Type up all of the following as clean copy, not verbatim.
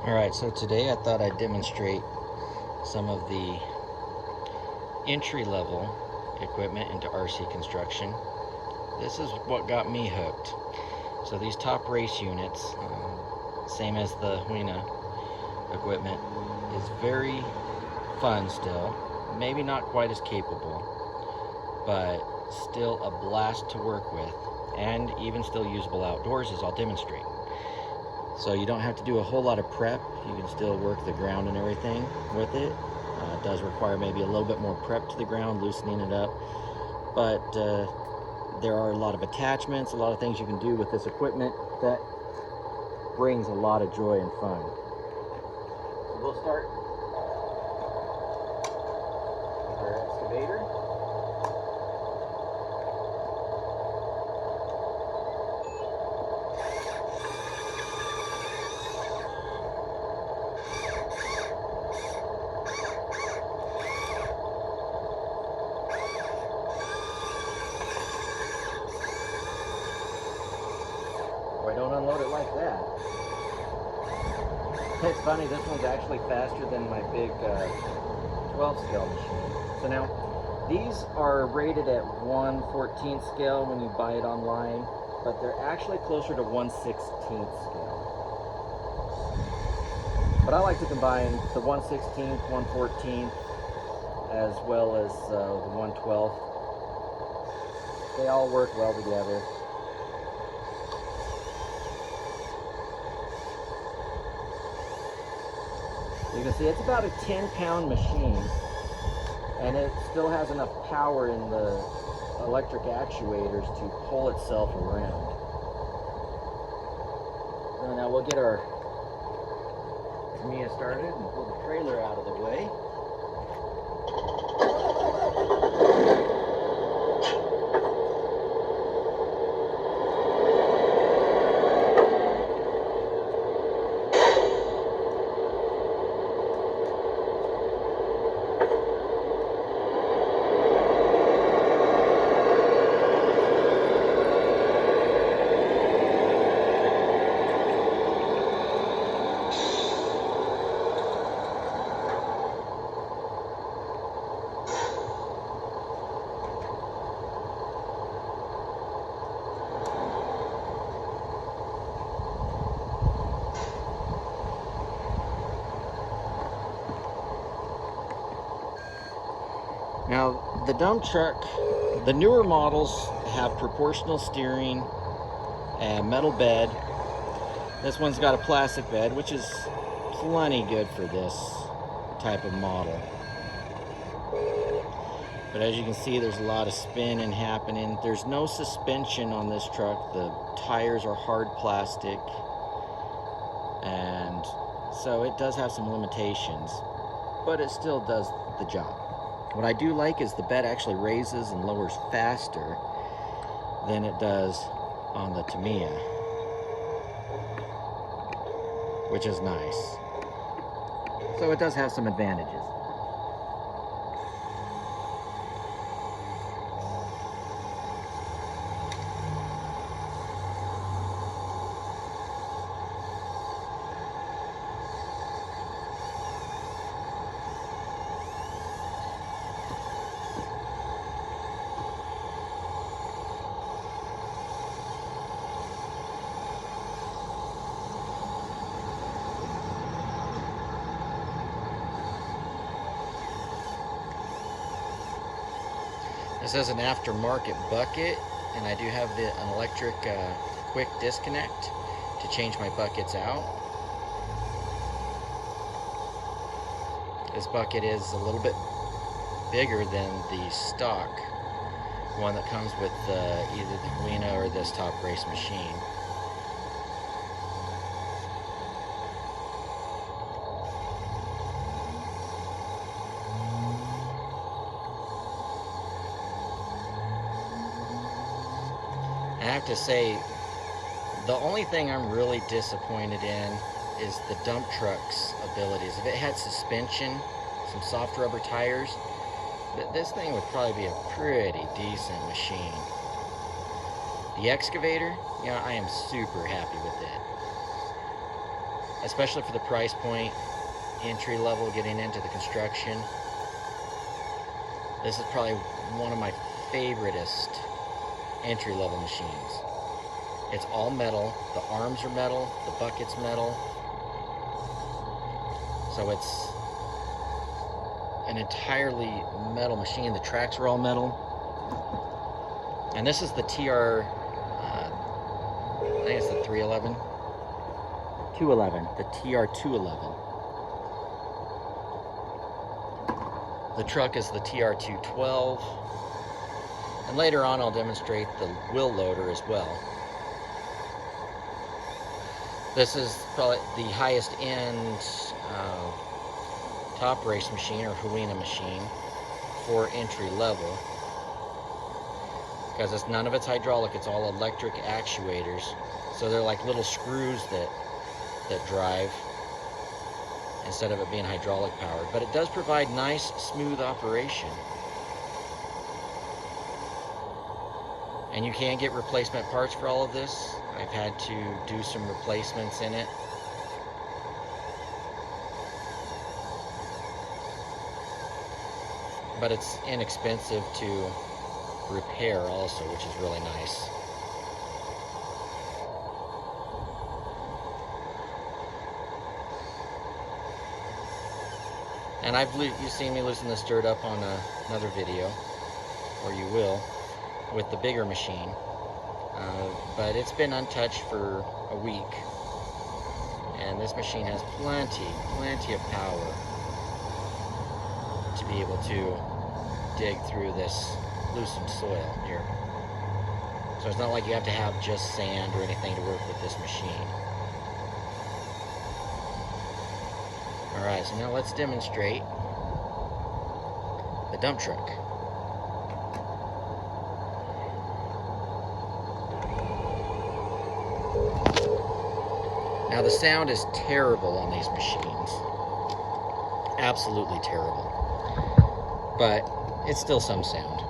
Alright, so today I thought I'd demonstrate some of the entry-level equipment into RC construction. This is what got me hooked. So these top race units, same as the huina equipment, is very fun still. Maybe not quite as capable, but still a blast to work with, and even still usable outdoors, as I'll demonstrate. So you don't have to do a whole lot of prep. You can still work the ground and everything with it. It does require maybe a little bit more prep to the ground, loosening it up. But there are a lot of attachments, a lot of things you can do with this equipment that brings a lot of joy and fun. So we'll start with our excavator. Boy, don't unload it like that. It's funny, this one's actually faster than my big 12 scale machine. So now, these are rated at 1/14 scale when you buy it online, but they're actually closer to 1/16 scale. But I like to combine the 1/16, 1/14, as well as the 1/12. They all work well together. You can see it's about a 10-pound machine, and it still has enough power in the electric actuators to pull itself around. So now we'll get our Tamiya started and pull the trailer out of the way. Now, the dump truck, the newer models have proportional steering and metal bed. This one's got a plastic bed, which is plenty good for this type of model. But as you can see, there's a lot of spinning happening. There's no suspension on this truck. The tires are hard plastic, and so it does have some limitations, but it still does the job. What I do like is the bed actually raises and lowers faster than it does on the Tamiya, which is nice. So it does have some advantages. This is an aftermarket bucket, and I do have an electric quick disconnect to change my buckets out. This bucket is a little bit bigger than the stock one that comes with either the huina or this top race machine. I have to say, the only thing I'm really disappointed in is the dump truck's abilities. If it had suspension, some soft rubber tires, this thing would probably be a pretty decent machine. The excavator, yeah, I am super happy with it. especially for the price point, entry level, getting into the construction. This is probably one of my favoriteest entry level machines. It's all metal, the arms are metal, the bucket's metal. So it's an entirely metal machine. The tracks are all metal. And this is the TR, I think it's the 311. 211, the TR211. The truck is the TR212. And later on I'll demonstrate the wheel loader as well. This is probably the highest end top race machine or huina machine for entry level. Because none of it's hydraulic, it's all electric actuators. So they're like little screws that drive instead of it being hydraulic powered. But it does provide nice, smooth operation. And you can get replacement parts for all of this. I've had to do some replacements in it. But it's inexpensive to repair also, which is really nice. And you've seen me loosen this dirt up on another video, or you will, with the bigger machine. But it's been untouched for a week. And this machine has plenty of power to be able to dig through this loosened soil here. So it's not like you have to have just sand or anything to work with this machine. Alright, so now let's demonstrate the dump truck. Now the sound is terrible on these machines. Absolutely terrible. But it's still some sound.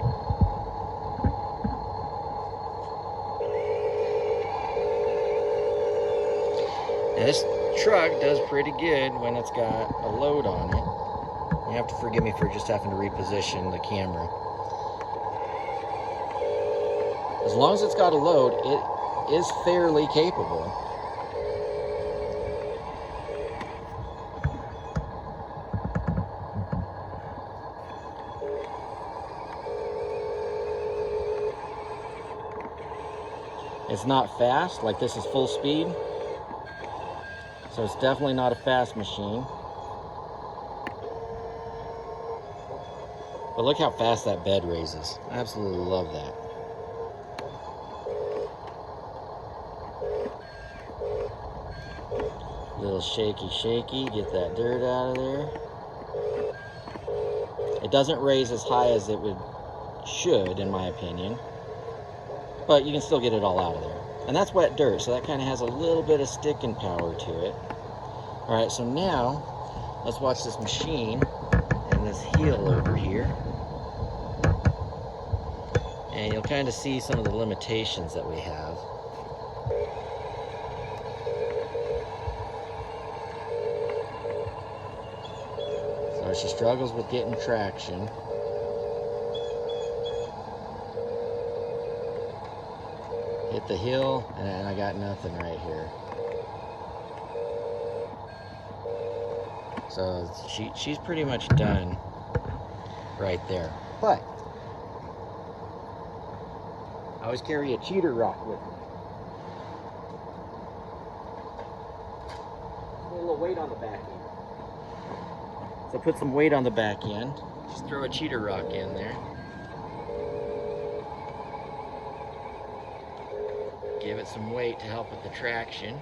Now this truck does pretty good when it's got a load on it. You have to forgive me for just having to reposition the camera. As long as it's got a load, it is fairly capable. It's not fast, like this is full speed. So it's definitely not a fast machine. But look how fast that bed raises. I absolutely love that. Little shaky, get that dirt out of there. It doesn't raise as high as it should, in my opinion. But you can still get it all out of there. And that's wet dirt, so that kind of has a little bit of sticking power to it. Alright, so now, let's watch this machine and this heel over here. And you'll kind of see some of the limitations that we have. So she struggles with getting traction. Hit the hill, and I got nothing right here. So she's pretty much done right there. But I always carry a cheater rock with me. Put a little weight on the back end. So put some weight on the back end. Just throw a cheater rock in there. Give it some weight to help with the traction.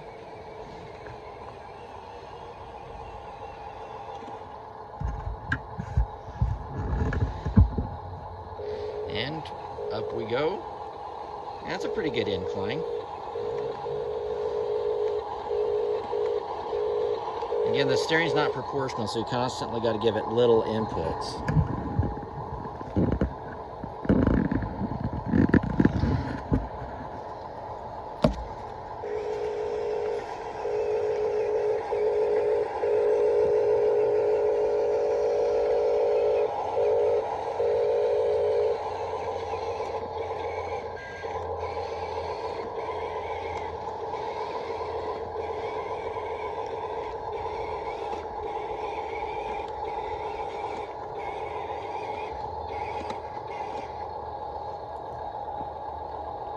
And up we go. That's a pretty good incline. Again, the steering's not proportional, so you constantly got to give it little inputs.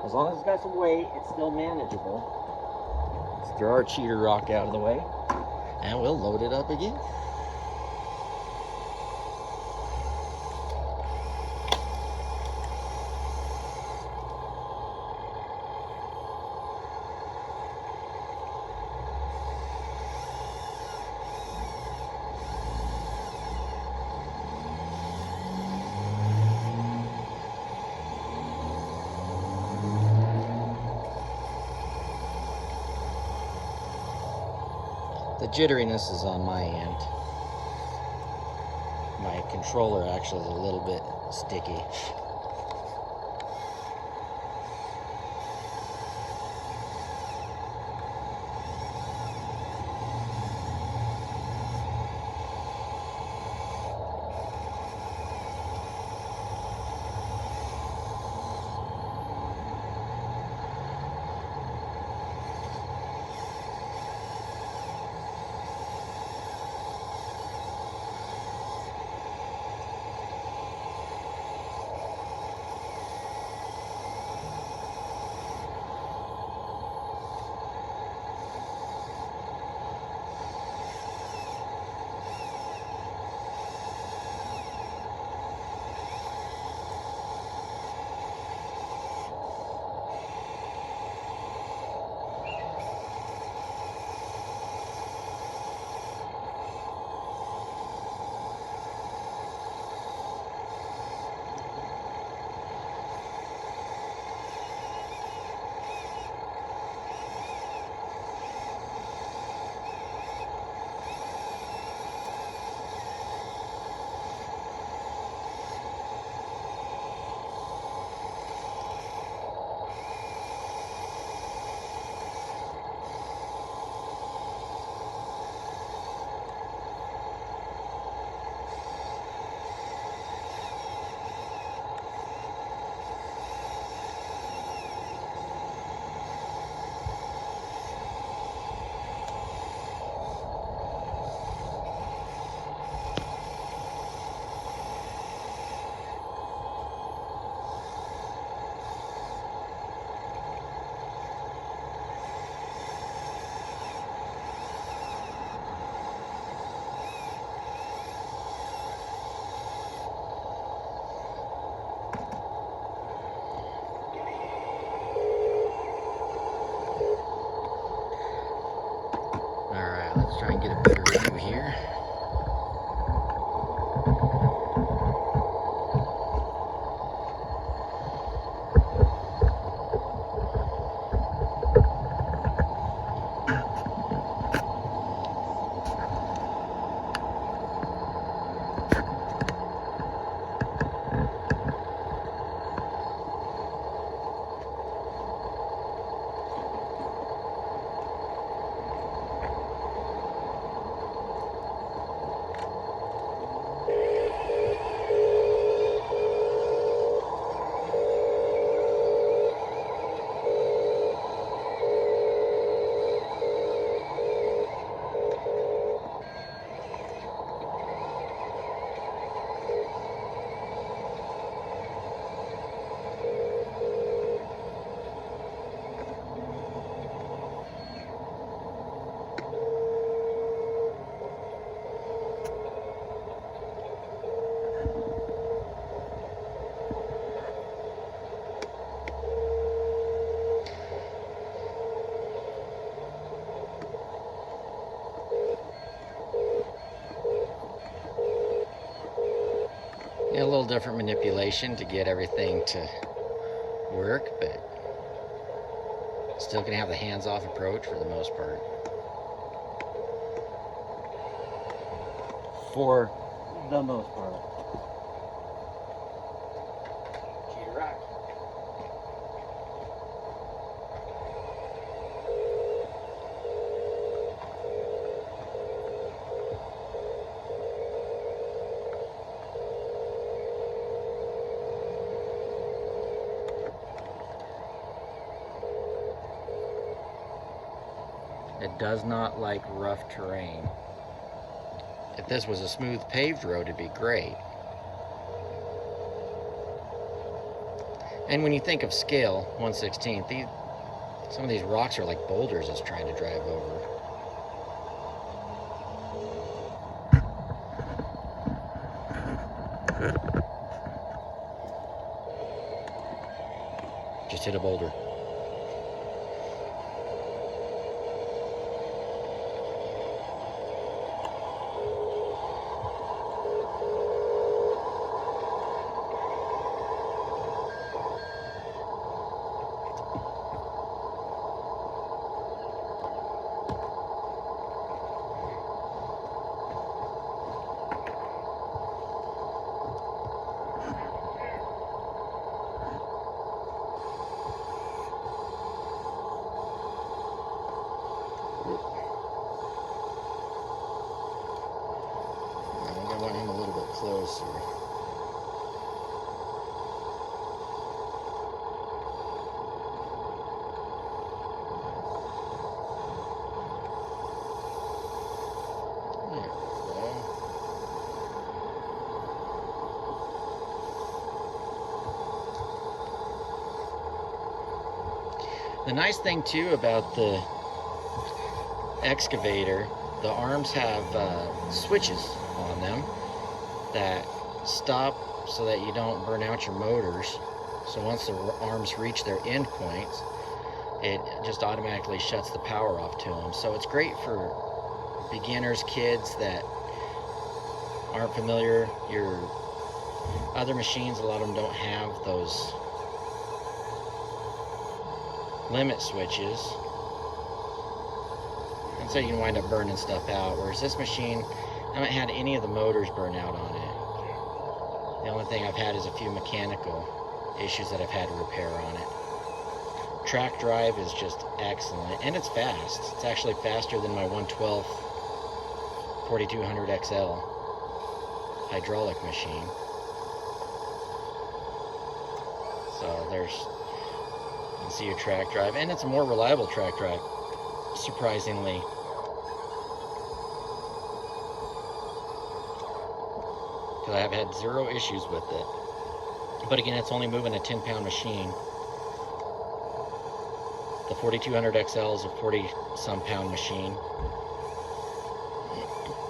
As long as it's got some weight, it's still manageable. Let's throw our cheater rock out of the way, and we'll load it up again. The jitteriness is on my end. My controller actually is a little bit sticky. Alright, let's try and get a better view here. A little different manipulation to get everything to work, but still can have the hands-off approach for the most part. For the most part. Cheater rock. It does not like rough terrain. If this was a smooth paved road, it'd be great. And when you think of scale, 1/16, some of these rocks are like boulders it's trying to drive over. Just hit a boulder. I want him a little bit closer. The nice thing too about the Excavator, the arms have switches on them that stop so that you don't burn out your motors. So once the arms reach their end points, it just automatically shuts the power off to them. So it's great for beginners, kids that aren't familiar. Your other machines, a lot of them don't have those limit switches, and so you can wind up burning stuff out. Whereas this machine, I haven't had any of the motors burn out on it. The only thing I've had is a few mechanical issues that I've had to repair on it. Track drive is just excellent, and it's fast. It's actually faster than my 112 4200 XL hydraulic machine. So there's, you can see your track drive, and it's a more reliable track drive, surprisingly. Because I have had zero issues with it. But again, it's only moving a 10-pound machine. The 4200 XL is a 40-some pound machine.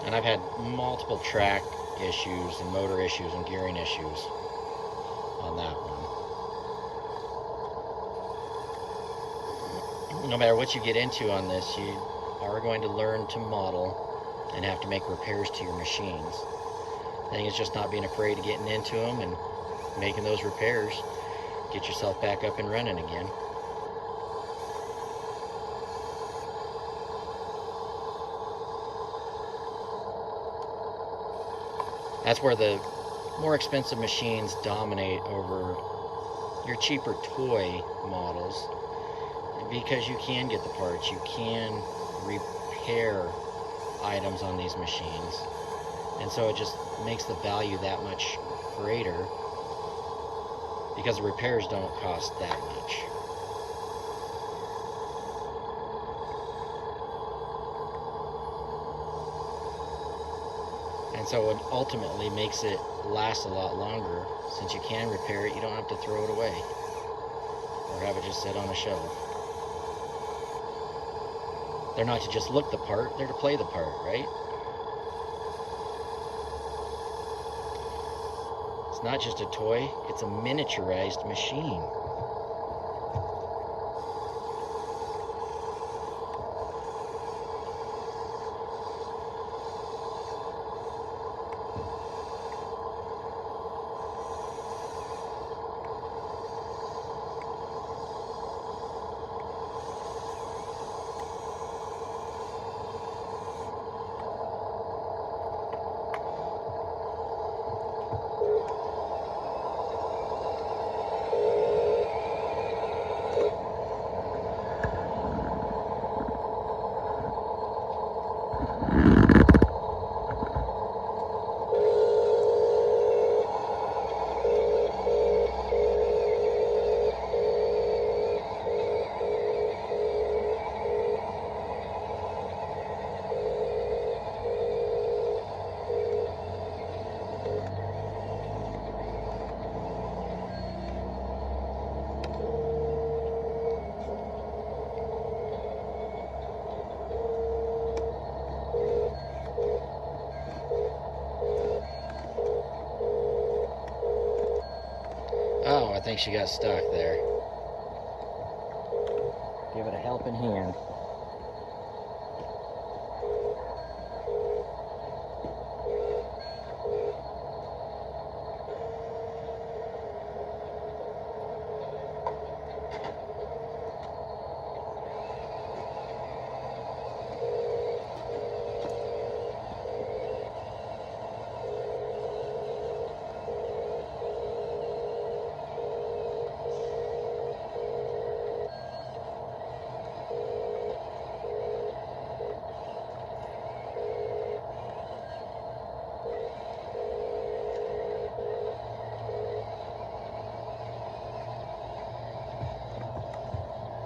And I've had multiple track issues and motor issues and gearing issues on that one. No matter what you get into on this, you are going to learn to model and have to make repairs to your machines. I think it's just not being afraid of getting into them and making those repairs. Get yourself back up and running again. That's where the more expensive machines dominate over your cheaper toy models, because you can get the parts, you can repair items on these machines, and so it just makes the value that much greater, because the repairs don't cost that much. And so it ultimately makes it last a lot longer. Since you can repair it, you don't have to throw it away or have it just sit on a shelf. They're not to just look the part, they're to play the part, right? It's not just a toy, it's a miniaturized machine. think she got stuck there. Give it a helping hand.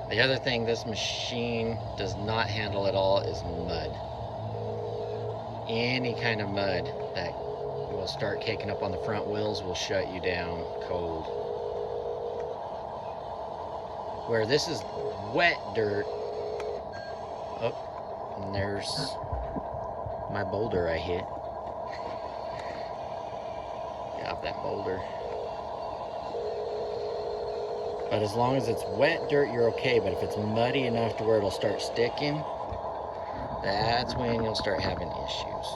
The other thing this machine does not handle at all is mud. Any kind of mud that will start caking up on the front wheels will shut you down cold. Where this is wet dirt. Oh, and there's my boulder I hit. Get off that boulder. But as long as it's wet dirt, you're okay. But if it's muddy enough to where it'll start sticking, that's when you'll start having issues.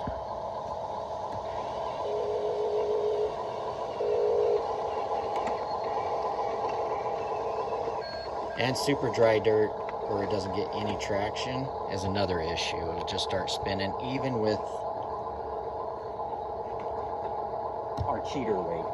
And super dry dirt where it doesn't get any traction is another issue. It'll just start spinning even with our cheater weight.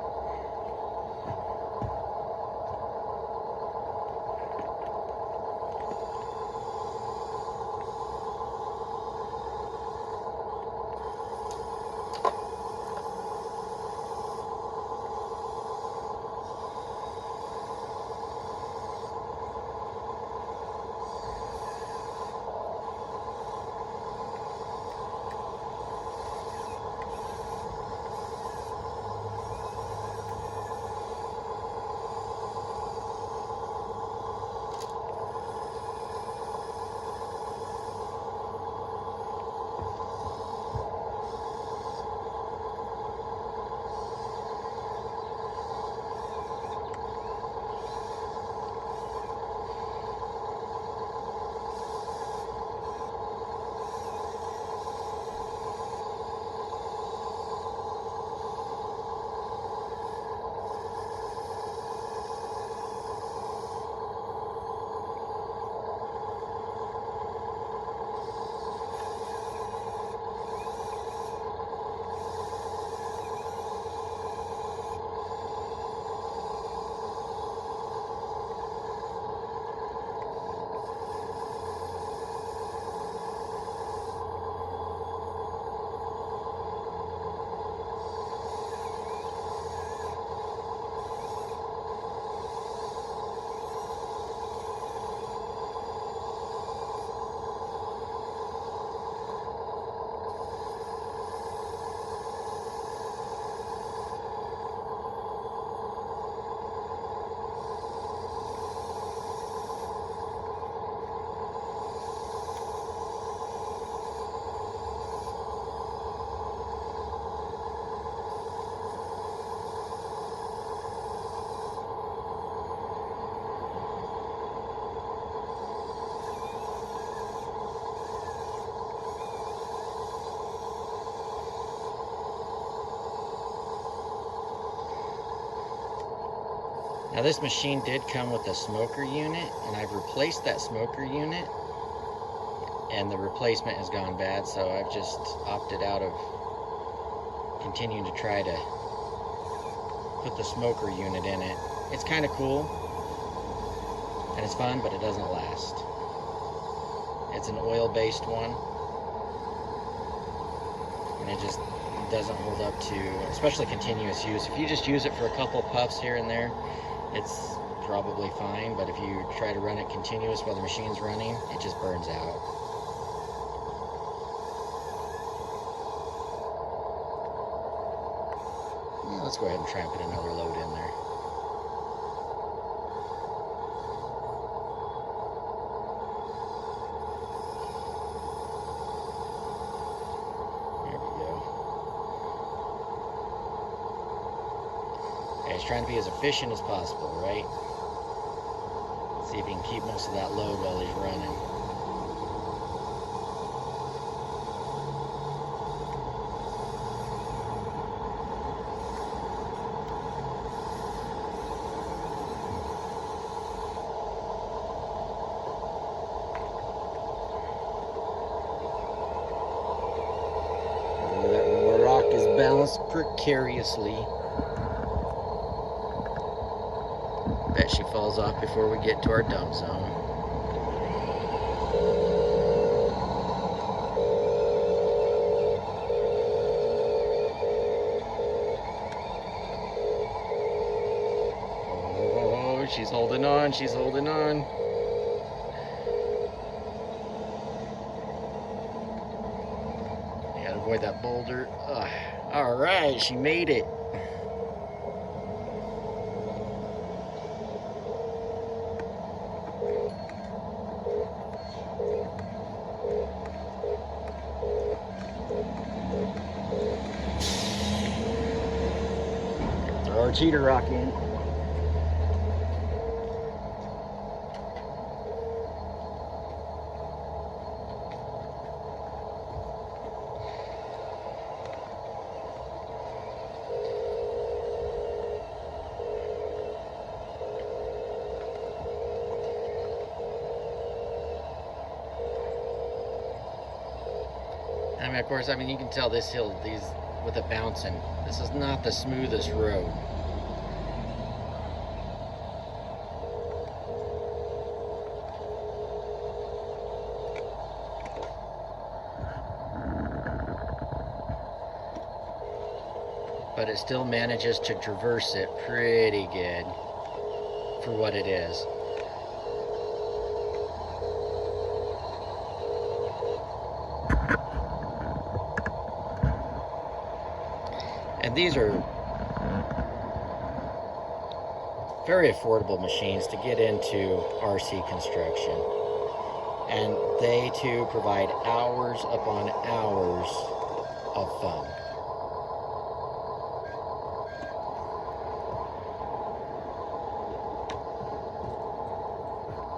Now this machine did come with a smoker unit, and I've replaced that smoker unit, and the replacement has gone bad, so I've just opted out of continuing to try to put the smoker unit in it. It's kind of cool, and it's fun, but it doesn't last. It's an oil-based one, and it just doesn't hold up to, especially continuous use. If you just use it for a couple puffs here and there, it's probably fine, but if you try to run it continuous while the machine's running, it just burns out. Yeah, let's go ahead and try and put another load in there. There we go. Okay, it's trying to be as efficient as possible, right? See if he can keep most of that load while he's running. That rock is balanced precariously. Bet she falls off before we get to our dump zone. Oh, she's holding on, she's holding on. You gotta avoid that boulder. Ugh. All right, she made it. Throw our cheater rock in. I mean, of course, you can tell this hill, with it bouncing, this is not the smoothest road. But it still manages to traverse it pretty good for what it is. And these are very affordable machines to get into RC construction. And they too provide hours upon hours of fun.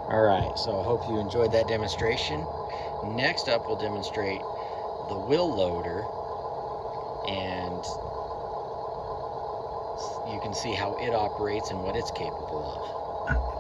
Alright, so I hope you enjoyed that demonstration. Next up, we'll demonstrate the wheel loader, and you can see how it operates and what it's capable of.